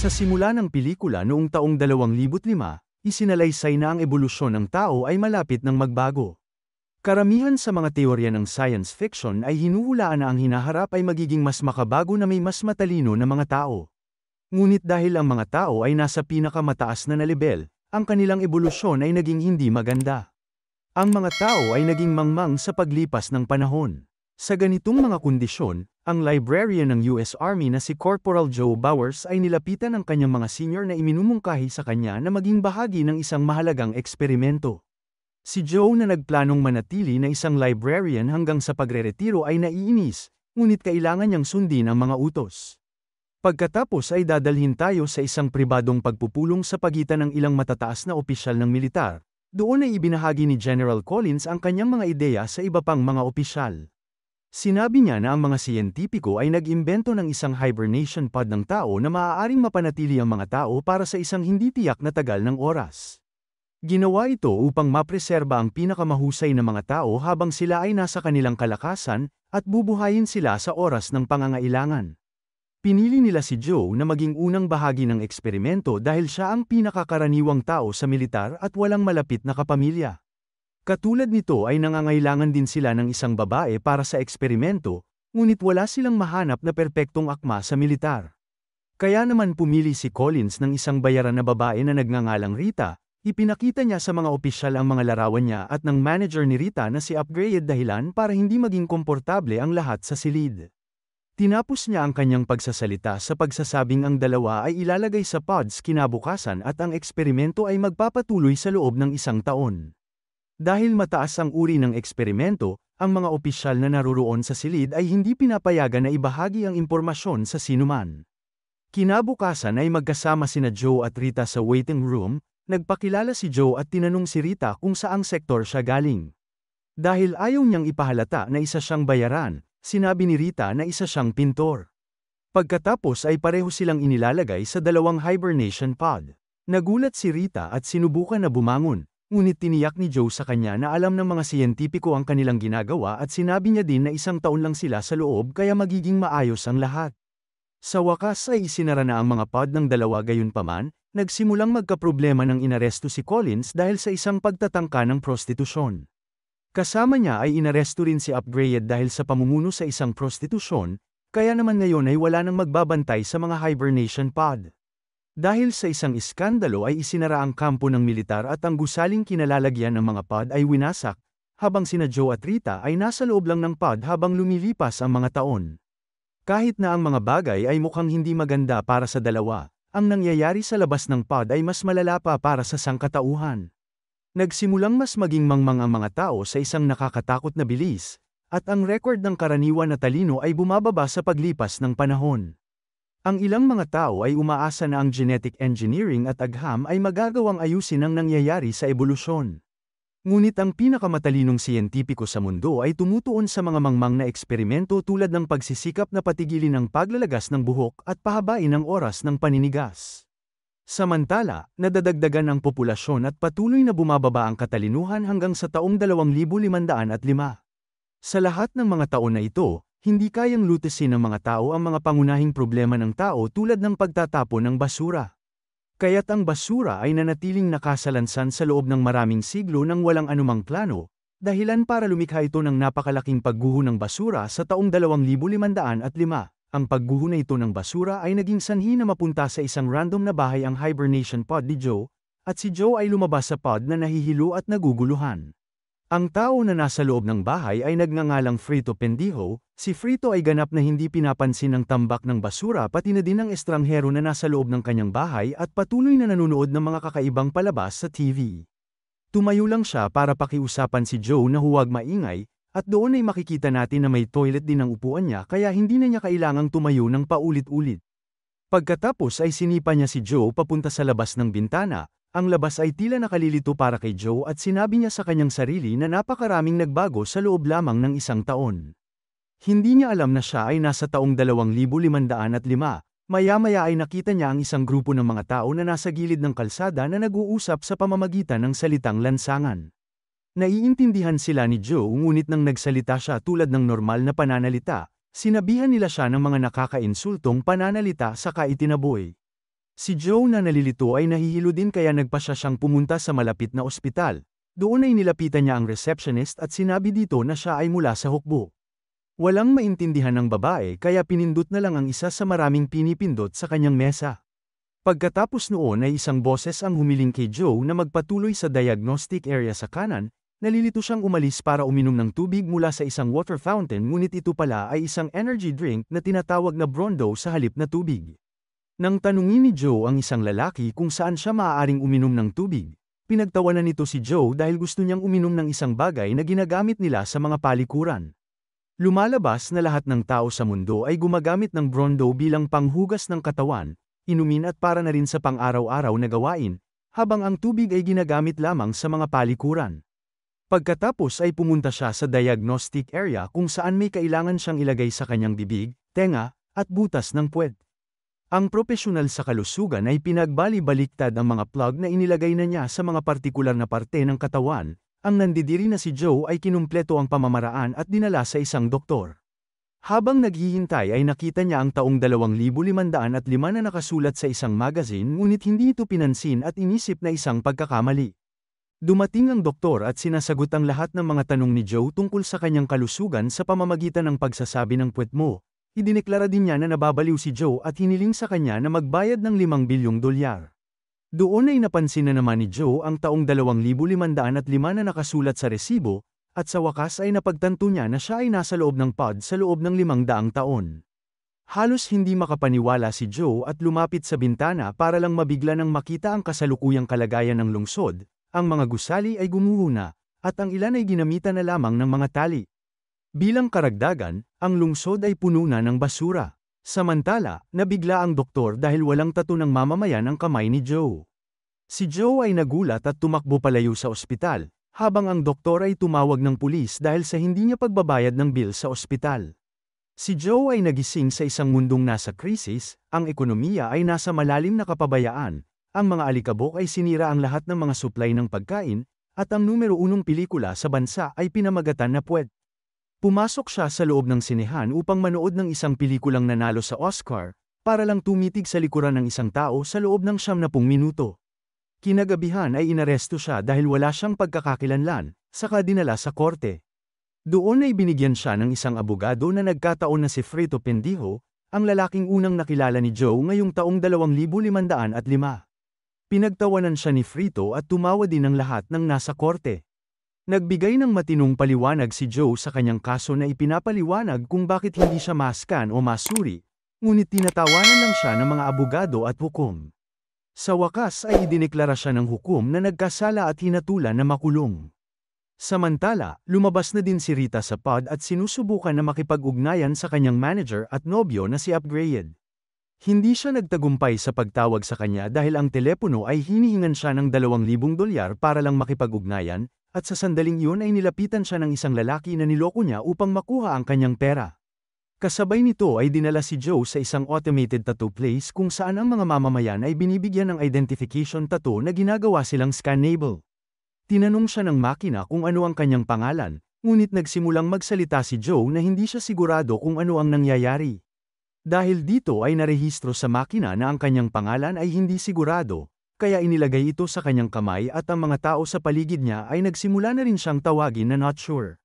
Sa simula ng pelikula noong taong 2005, isinalaysay na ang ebolusyon ng tao ay malapit ng magbago. Karamihan sa mga teorya ng science fiction ay hinuhulaan na ang hinaharap ay magiging mas makabago na may mas matalino na mga tao. Ngunit dahil ang mga tao ay nasa pinakamataas na level, ang kanilang ebolusyon ay naging hindi maganda. Ang mga tao ay naging mangmang sa paglipas ng panahon. Sa ganitong mga kondisyon, ang librarian ng US Army na si Corporal Joe Bowers ay nilapitan ng kanyang mga senior na iminumungkahi sa kanya na maging bahagi ng isang mahalagang eksperimento. Si Joe na nagplanong manatili na isang librarian hanggang sa pagreretiro ay naiinis, ngunit kailangan niyang sundin ang mga utos. Pagkatapos ay dadalhin tayo sa isang pribadong pagpupulong sa pagitan ng ilang matataas na opisyal ng militar. Doon ay ibinahagi ni General Collins ang kanyang mga ideya sa iba pang mga opisyal. Sinabi niya na ang mga siyentipiko ay nag-imbento ng isang hibernation pod ng tao na maaaring mapanatili ang mga tao para sa isang hindi tiyak na tagal ng oras. Ginawa ito upang mapreserba ang pinakamahusay na mga tao habang sila ay nasa kanilang kalakasan at bubuhayin sila sa oras ng pangangailangan. Pinili nila si Joe na maging unang bahagi ng eksperimento dahil siya ang pinakakaraniwang tao sa militar at walang malapit na kapamilya. Katulad nito ay nangangailangan din sila ng isang babae para sa eksperimento, ngunit wala silang mahanap na perpektong akma sa militar. Kaya naman pumili si Collins ng isang bayaran na babae na nagngangalang Rita, ipinakita niya sa mga opisyal ang mga larawan niya at ng manager ni Rita na si Upgrade dahilan para hindi maging komportable ang lahat sa silid. Tinapos niya ang kanyang pagsasalita sa pagsasabing ang dalawa ay ilalagay sa pods kinabukasan at ang eksperimento ay magpapatuloy sa loob ng isang taon. Dahil mataas ang uri ng eksperimento, ang mga opisyal na naruroon sa silid ay hindi pinapayagan na ibahagi ang impormasyon sa sinuman. Kinabukasan ay magkasama sina Joe at Rita sa waiting room, nagpakilala si Joe at tinanong si Rita kung saang sektor siya galing. Dahil ayaw niyang ipahalata na isa siyang bayaran, sinabi ni Rita na isa siyang pintor. Pagkatapos ay pareho silang inilalagay sa dalawang hibernation pod. Nagulat si Rita at sinubukan na bumangon. Ngunit tiniyak ni Joe sa kanya na alam ng mga siyentipiko ang kanilang ginagawa at sinabi niya din na isang taon lang sila sa loob kaya magiging maayos ang lahat. Sa wakas ay isinara na ang mga pod ng dalawa gayunpaman, nagsimulang magkaproblema ng inaresto si Collins dahil sa isang pagtatangka ng prostitusyon. Kasama niya ay inaresto rin si Upgrade dahil sa pamumuno sa isang prostitusyon, kaya naman ngayon ay wala nang magbabantay sa mga hibernation pod. Dahil sa isang iskandalo ay isinara ang kampo ng militar at ang gusaling kinalalagyan ng mga pod ay winasak, habang sina Joe at Rita ay nasa loob lang ng pod habang lumilipas ang mga taon. Kahit na ang mga bagay ay mukhang hindi maganda para sa dalawa, ang nangyayari sa labas ng pod ay mas malala pa para sa sangkatauhan. Nagsimulang mas maging mangmang ang mga tao sa isang nakakatakot na bilis, at ang record ng karaniwan na talino ay bumababa sa paglipas ng panahon. Ang ilang mga tao ay umaasa na ang genetic engineering at agham ay magagawang ayusin ang nangyayari sa ebolusyon. Ngunit ang pinakamatalinong siyentipiko sa mundo ay tumutuon sa mga mangmang na eksperimento tulad ng pagsisikap na patigilin ang paglalagas ng buhok at pahabain ang oras ng paninigas. Samantala, nadadagdagan ang populasyon at patuloy na bumababa ang katalinuhan hanggang sa taong 2505. Sa lahat ng mga taon na ito, hindi kayang lutasin ng mga tao ang mga pangunahing problema ng tao tulad ng pagtatapon ng basura. Kaya't ang basura ay nanatiling nakasalansan sa loob ng maraming siglo nang walang anumang plano, dahilan para lumikha ito ng napakalaking pagguho ng basura sa taong 2505. Ang pagguho na ito ng basura ay naging sanhi na mapunta sa isang random na bahay ang hibernation pod ni Joe, at si Joe ay lumabas sa pod na nahihilo at naguguluhan. Ang tao na nasa loob ng bahay ay nagngangalang Frito Pendiho. Si Frito ay ganap na hindi pinapansin ng tambak ng basura pati na din ang estranghero na nasa loob ng kanyang bahay at patuloy na nanonood ng mga kakaibang palabas sa TV. Tumayo lang siya para pakiusapan si Joe na huwag maingay, at doon ay makikita natin na may toilet din ang upuan niya kaya hindi na niya kailangang tumayo ng paulit-ulit. Pagkatapos ay sinipa niya si Joe papunta sa labas ng bintana. Ang labas ay tila nakalilito para kay Joe at sinabi niya sa kanyang sarili na napakaraming nagbago sa loob lamang ng isang taon. Hindi niya alam na siya ay nasa taong 2505. Maya-maya ay nakita niya ang isang grupo ng mga tao na nasa gilid ng kalsada na nag-uusap sa pamamagitan ng salitang lansangan. Naiintindihan sila ni Joe ngunit nang nagsalita siya tulad ng normal na pananalita, sinabihan nila siya ng mga nakakainsultong pananalita saka itinaboy. Si Joe na nalilito ay nahihilo din kaya nagpasya siyang pumunta sa malapit na ospital. Doon ay nilapitan niya ang receptionist at sinabi dito na siya ay mula sa hukbo. Walang maintindihan ng babae kaya pinindot na lang ang isa sa maraming pinipindot sa kanyang mesa. Pagkatapos noon ay isang boses ang humiling kay Joe na magpatuloy sa diagnostic area sa kanan. Nalilito siyang umalis para uminom ng tubig mula sa isang water fountain ngunit ito pala ay isang energy drink na tinatawag na Brondo sa halip na tubig. Nang tanungin ni Joe ang isang lalaki kung saan siya maaaring uminom ng tubig, pinagtawanan nito si Joe dahil gusto niyang uminom ng isang bagay na ginagamit nila sa mga palikuran. Lumalabas na lahat ng tao sa mundo ay gumagamit ng Brondo bilang panghugas ng katawan, inumin at para na rin sa pang-araw-araw na gawain, habang ang tubig ay ginagamit lamang sa mga palikuran. Pagkatapos ay pumunta siya sa diagnostic area kung saan may kailangan siyang ilagay sa kanyang bibig, tenga, at butas ng puwet. Ang propesyonal sa kalusugan ay pinagbali-baliktad ang mga plug na inilagay na niya sa mga partikular na parte ng katawan. Ang nandidiri na si Joe ay kinumpleto ang pamamaraan at dinala sa isang doktor. Habang naghihintay ay nakita niya ang taong 2505 na nakasulat sa isang magazine ngunit hindi ito pinansin at inisip na isang pagkakamali. Dumating ang doktor at sinasagot ang lahat ng mga tanong ni Joe tungkol sa kanyang kalusugan sa pamamagitan ng pagsasabi ng puwet mo. Idineklara din niya na nababaliw si Joe at hiniling sa kanya na magbayad ng $5 bilyong. Doon ay napansin na naman ni Joe ang taong 2505 na nakasulat sa resibo, at sa wakas ay napagtanto niya na siya ay nasa loob ng pod sa loob ng 500 taon. Halos hindi makapaniwala si Joe at lumapit sa bintana para lang mabigla nang makita ang kasalukuyang kalagayan ng lungsod. Ang mga gusali ay gumuho na, at ang ilan ay ginamitan na lamang ng mga tali. Bilang karagdagan, ang lungsod ay puno na ng basura. Samantala, nabigla ang doktor dahil walang tattoo ng mamamayan ang kamay ni Joe. Si Joe ay nagulat at tumakbo palayo sa ospital, habang ang doktor ay tumawag ng pulis dahil sa hindi niya pagbabayad ng bill sa ospital. Si Joe ay nagising sa isang mundong nasa krisis, ang ekonomiya ay nasa malalim na kapabayaan. Ang mga alikabok ay sinira ang lahat ng mga supply ng pagkain, at ang numero 1 pelikula sa bansa ay pinamagatan na puwet. Pumasok siya sa loob ng sinehan upang manood ng isang pelikulang nanalo sa Oscar, para lang tumitig sa likuran ng isang tao sa loob ng 90 minuto. Kinagabihan ay inaresto siya dahil wala siyang pagkakakilanlan, saka dinala sa korte. Doon ay binigyan siya ng isang abogado na nagkataon na si Frito Pendijo, ang lalaking unang nakilala ni Joe ngayong taong 2505. Pinagtawanan siya ni Frito at tumawa din ng lahat ng nasa korte. Nagbigay ng matinong paliwanag si Joe sa kanyang kaso na ipinapaliwanag kung bakit hindi siya maskan o masuri, ngunit tinatawanan lang siya ng mga abogado at hukom. Sa wakas ay idineklara siya ng hukom na nagkasala at hinatulan na makulong. Samantala, lumabas na din si Rita sa pod at sinusubukan na makipag-ugnayan sa kanyang manager at nobyo na si Upgrade. Hindi siya nagtagumpay sa pagtawag sa kanya dahil ang telepono ay hinihingan siya ng $2,000 para lang makipag-ugnayan, at sa sandaling iyon ay nilapitan siya ng isang lalaki na niloko niya upang makuha ang kanyang pera. Kasabay nito ay dinala si Joe sa isang automated tattoo place kung saan ang mga mamamayan ay binibigyan ng identification tattoo na ginagawa silang scannable. Tinanong siya ng makina kung ano ang kanyang pangalan, ngunit nagsimulang magsalita si Joe na hindi siya sigurado kung ano ang nangyayari. Dahil dito ay narehistro sa makina na ang kanyang pangalan ay hindi sigurado, kaya inilagay ito sa kanyang kamay at ang mga tao sa paligid niya ay nagsimula na rin siyang tawagin na not sure.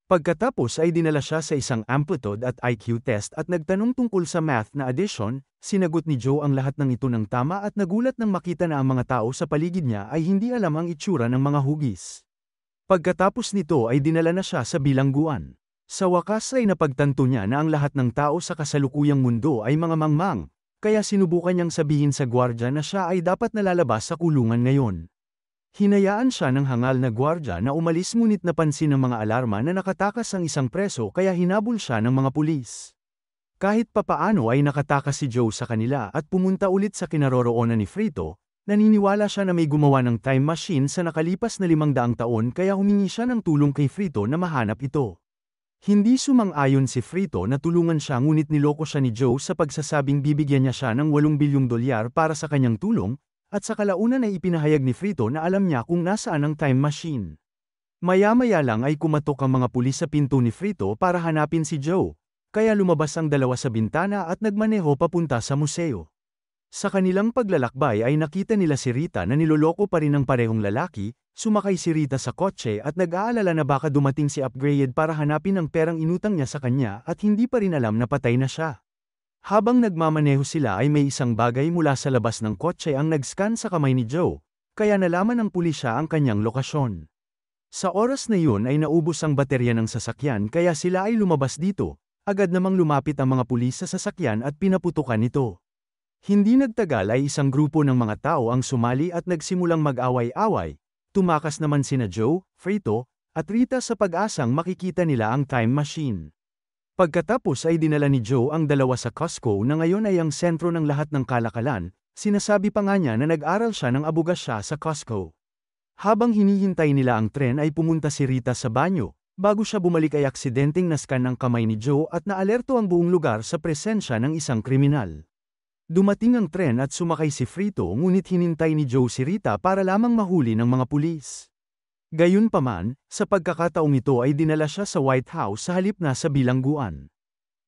Pagkatapos ay dinala siya sa isang amplitude at IQ test at nagtanong tungkol sa math na addition, sinagot ni Joe ang lahat ng ito ng tama at nagulat nang makita na ang mga tao sa paligid niya ay hindi alam ang itsura ng mga hugis. Pagkatapos nito ay dinala na siya sa bilangguan. Sa wakas ay napagtanto niya na ang lahat ng tao sa kasalukuyang mundo ay mga mangmang, kaya sinubukan niyang sabihin sa gwardya na siya ay dapat nalalabas sa kulungan ngayon. Hinayaan siya ng hangal na gwardya na umalis ngunit napansin ng mga alarma na nakatakas ang isang preso kaya hinabol siya ng mga pulis. Kahit papaano ay nakatakas si Joe sa kanila at pumunta ulit sa kinaroroonan ni Frito, naniniwala siya na may gumawa ng time machine sa nakalipas na 500 taon kaya humingi siya ng tulong kay Frito na mahanap ito. Hindi sumang-ayon si Frito na tulungan siya ngunit niloko siya ni Joe sa pagsasabing bibigyan niya siya ng $8 bilyong para sa kanyang tulong, at sa kalaunan ay ipinahayag ni Frito na alam niya kung nasaan ang time machine. Maya-maya lang ay kumatok ang mga pulis sa pinto ni Frito para hanapin si Joe, kaya lumabas ang dalawa sa bintana at nagmaneho papunta sa museo. Sa kanilang paglalakbay ay nakita nila si Rita na niloloko pa rin ng parehong lalaki, sumakay si Rita sa kotse at nag-aalala na baka dumating si Upgrade para hanapin ang perang inutang niya sa kanya at hindi pa rin alam na patay na siya. Habang nagmamaneho sila ay may isang bagay mula sa labas ng kotse ang nag-scan sa kamay ni Joe, kaya nalaman ng pulisya ang kanyang lokasyon. Sa oras na yun ay naubos ang baterya ng sasakyan kaya sila ay lumabas dito, agad namang lumapit ang mga pulis sa sasakyan at pinaputukan ito. Hindi nagtagal ay isang grupo ng mga tao ang sumali at nagsimulang mag-away-away, tumakas naman sina Joe, Frito, at Rita sa pag-asang makikita nila ang time machine. Pagkatapos ay dinala ni Joe ang dalawa sa Costco na ngayon ay ang sentro ng lahat ng kalakalan, sinasabi pa nga niya na nag-aral siya ng abogasya sa Costco. Habang hinihintay nila ang tren ay pumunta si Rita sa banyo, bago siya bumalik ay aksidenteng naskan ang kamay ni Joe at naalerto ang buong lugar sa presensya ng isang kriminal. Dumating ang tren at sumakay si Frito ngunit hinintay ni Joe si Rita para lamang mahuli ng mga pulis. Gayunpaman, sa pagkakataong ito ay dinala siya sa White House sa halip na sa bilangguan.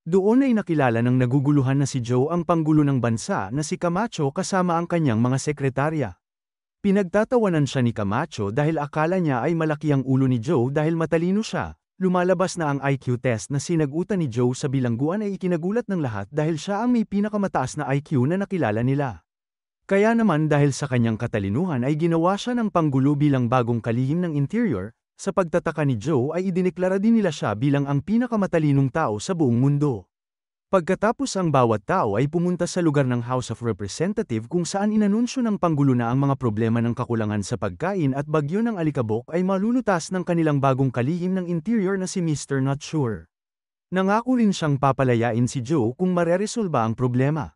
Doon ay nakilala ng naguguluhan na si Joe ang panggulo ng bansa na si Camacho kasama ang kanyang mga sekretarya. Pinagtatawanan siya ni Camacho dahil akala niya ay malaki ang ulo ni Joe dahil matalino siya. Lumalabas na ang IQ test na sinagutan ni Joe sa bilangguan ay ikinagulat ng lahat dahil siya ang may pinakamataas na IQ na nakilala nila. Kaya naman dahil sa kanyang katalinuhan ay ginawa siya ng panggulo bilang bagong kalihim ng interior, sa pagtataka ni Joe ay idineklara din nila siya bilang ang pinakamatalinong tao sa buong mundo. Pagkatapos ang bawat tao ay pumunta sa lugar ng House of Representatives kung saan inanunsyo ng panggulo na ang mga problema ng kakulangan sa pagkain at bagyo ng alikabok ay malulutas ng kanilang bagong kalihim ng interior na si Mr. Not Sure. Nangako rin siyang papalayain si Joe kung mareresolba ang problema.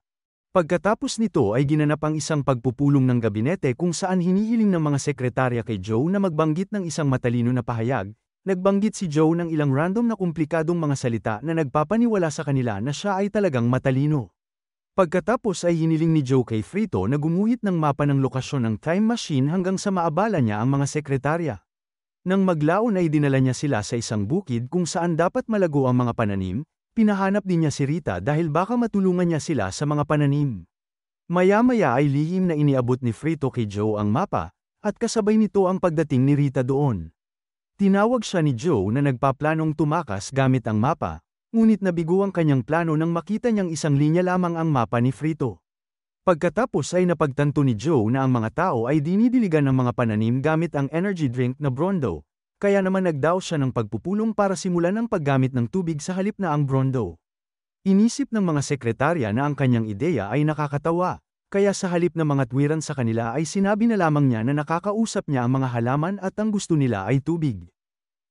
Pagkatapos nito ay ginanap ang isang pagpupulong ng gabinete kung saan hinihiling ng mga sekretarya kay Joe na magbanggit ng isang matalino na pahayag. Nagbanggit si Joe ng ilang random na komplikadong mga salita na nagpapaniwala sa kanila na siya ay talagang matalino. Pagkatapos ay hiniling ni Joe kay Frito na gumuhit ng mapa ng lokasyon ng time machine hanggang sa maabala niya ang mga sekretarya. Nang maglaon ay dinala niya sila sa isang bukid kung saan dapat malago ang mga pananim, pinahanap din niya si Rita dahil baka matulungan niya sila sa mga pananim. Maya-maya ay lihim na iniabot ni Frito kay Joe ang mapa, at kasabay nito ang pagdating ni Rita doon. Tinawag siya ni Joe na nagpaplanong tumakas gamit ang mapa, ngunit nabigo ang kanyang plano nang makita niyang isang linya lamang ang mapa ni Frito. Pagkatapos ay napagtanto ni Joe na ang mga tao ay dinidiligan ng mga pananim gamit ang energy drink na Brondo, kaya naman nagdaos siya ng pagpupulong para simulan ang paggamit ng tubig sa halip na ang Brondo. Inisip ng mga sekretarya na ang kanyang ideya ay nakakatawa, kaya sa halip na mga tuwiran sa kanila ay sinabi na lamang niya na nakakausap niya ang mga halaman at ang gusto nila ay tubig.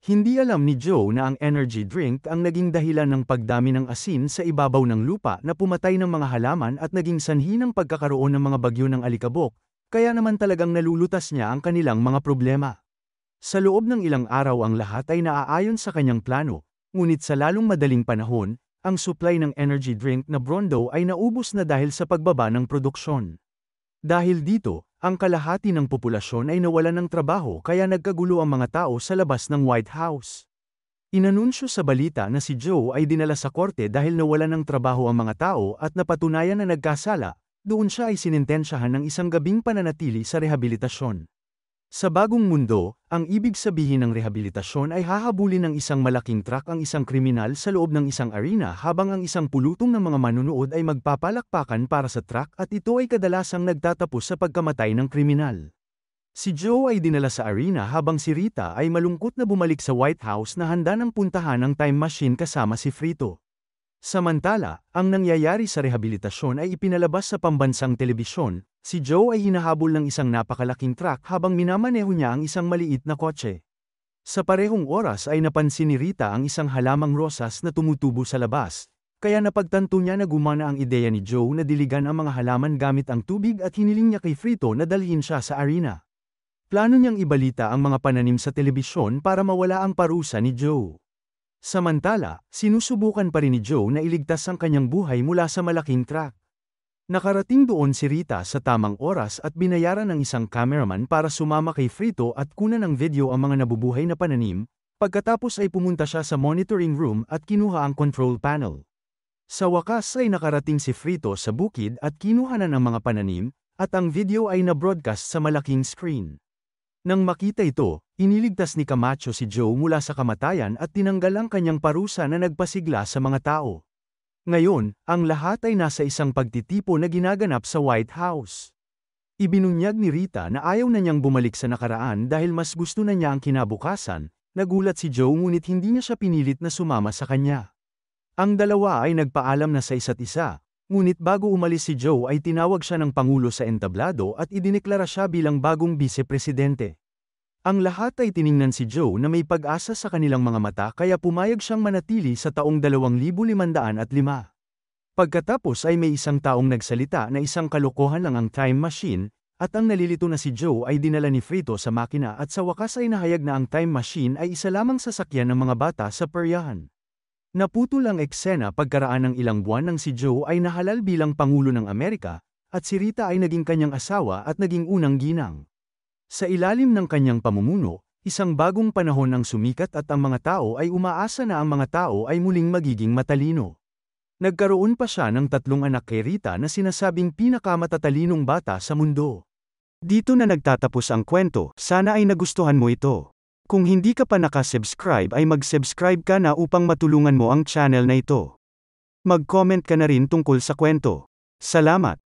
Hindi alam ni Joe na ang energy drink ang naging dahilan ng pagdami ng asin sa ibabaw ng lupa na pumatay ng mga halaman at naging sanhi ng pagkakaroon ng mga bagyo ng alikabok, kaya naman talagang nalulutas niya ang kanilang mga problema. Sa loob ng ilang araw ang lahat ay naaayon sa kanyang plano, ngunit sa lalong madaling panahon, ang supply ng energy drink na Brondo ay naubos na dahil sa pagbaba ng produksyon. Dahil dito, ang kalahati ng populasyon ay nawalan ng trabaho kaya nagkagulo ang mga tao sa labas ng White House. Inanunsyo sa balita na si Joe ay dinala sa korte dahil nawalan ng trabaho ang mga tao at napatunayan na nagkasala, doon siya ay sinintensyahan ng isang gabing pananatili sa rehabilitasyon. Sa bagong mundo, ang ibig sabihin ng rehabilitasyon ay hahabulin ng isang malaking truck ang isang kriminal sa loob ng isang arena habang ang isang pulutong ng mga manunood ay magpapalakpakan para sa truck at ito ay kadalasang nagtatapos sa pagkamatay ng kriminal. Si Joe ay dinala sa arena habang si Rita ay malungkot na bumalik sa White House na handa ng puntahan ng time machine kasama si Frito. Samantala, ang nangyayari sa rehabilitasyon ay ipinalabas sa pambansang telebisyon. Si Joe ay hinahabol ng isang napakalaking truck habang minamaneho niya ang isang maliit na kotse. Sa parehong oras ay napansin ni Rita ang isang halamang rosas na tumutubo sa labas, kaya napagtanto niya na gumana ang ideya ni Joe na diligan ang mga halaman gamit ang tubig at hiniling niya kay Frito na dalhin siya sa arena. Plano niyang ibalita ang mga pananim sa telebisyon para mawala ang parusa ni Joe. Samantala, sinusubukan pa rin ni Joe na iligtas ang kanyang buhay mula sa malaking truck. Nakarating doon si Rita sa tamang oras at binayaran ng isang cameraman para sumama kay Frito at kunan ng video ang mga nabubuhay na pananim, pagkatapos ay pumunta siya sa monitoring room at kinuha ang control panel. Sa wakas ay nakarating si Frito sa bukid at kinuha na ng mga pananim, at ang video ay na-broadcast sa malaking screen. Nang makita ito, iniligtas ni Camacho si Joe mula sa kamatayan at tinanggal ang kanyang parusa na nagpasigla sa mga tao. Ngayon, ang lahat ay nasa isang pagtitipo na ginaganap sa White House. Ibinunyag ni Rita na ayaw na niyang bumalik sa nakaraan dahil mas gusto na niya ang kinabukasan. Nagulat si Joe ngunit hindi niya siya pinilit na sumama sa kanya. Ang dalawa ay nagpaalam na sa isa't isa, ngunit bago umalis si Joe ay tinawag siya ng Pangulo sa entablado at idineklara siya bilang bagong vice-presidente. Ang lahat ay tiningnan si Joe na may pag-asa sa kanilang mga mata kaya pumayag siyang manatili sa taong 2505. Pagkatapos ay may isang taong nagsalita na isang kalokohan lang ang time machine, at ang nalilito na si Joe ay dinala ni Frito sa makina at sa wakas ay nahayag na ang time machine ay isa lamang sasakyan ng mga bata sa peryahan. Naputol ang eksena pagkaraan ng ilang buwan nang si Joe ay nahalal bilang Pangulo ng Amerika, at si Rita ay naging kanyang asawa at naging unang ginang. Sa ilalim ng kanyang pamumuno, isang bagong panahon ang sumikat at ang mga tao ay umaasa na ang mga tao ay muling magiging matalino. Nagkaroon pa siya ng 3 anak kay Rita na sinasabing pinakamatatalinong bata sa mundo. Dito na nagtatapos ang kwento, sana ay nagustuhan mo ito. Kung hindi ka pa nakasubscribe ay mag-subscribe ka na upang matulungan mo ang channel na ito. Mag-comment ka na rin tungkol sa kwento. Salamat!